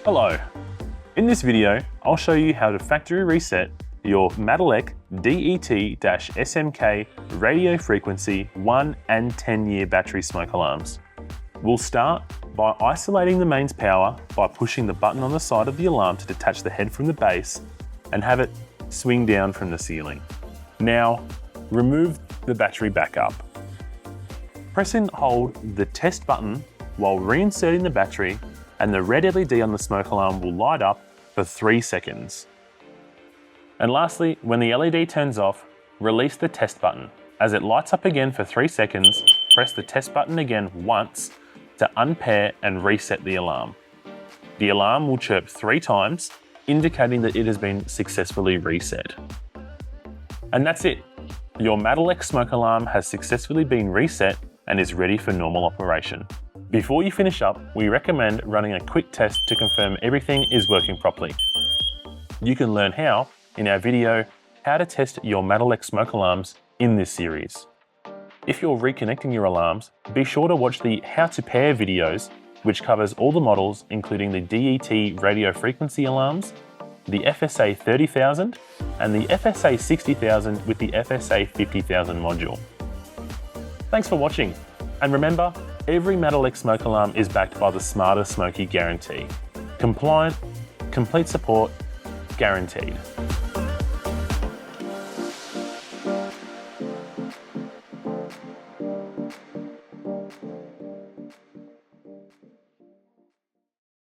Hello. In this video, I'll show you how to factory reset your MATelec DET-SMK radio frequency 1 and 10-year battery smoke alarms. We'll start by isolating the mains power by pushing the button on the side of the alarm to detach the head from the base and have it swing down from the ceiling. Now, remove the battery back up. Press and hold the test button while reinserting the battery, and the red LED on the smoke alarm will light up for 3 seconds. And lastly, when the LED turns off, release the test button. As it lights up again for 3 seconds, press the test button again once to unpair and reset the alarm. The alarm will chirp 3 times, indicating that it has been successfully reset. And that's it. Your MATelec smoke alarm has successfully been reset and is ready for normal operation. Before you finish up, we recommend running a quick test to confirm everything is working properly. You can learn how in our video, How to Test Your MATelec Smoke Alarms in this series. If you're reconnecting your alarms, be sure to watch the How to Pair videos, which covers all the models including the DET radio frequency alarms, the FSA 30,000 and the FSA 60,000 with the FSA 50,000 module. Thanks for watching, and remember, every MATelec smoke alarm is backed by the Smarter Smoky guarantee. Compliant, complete support, guaranteed.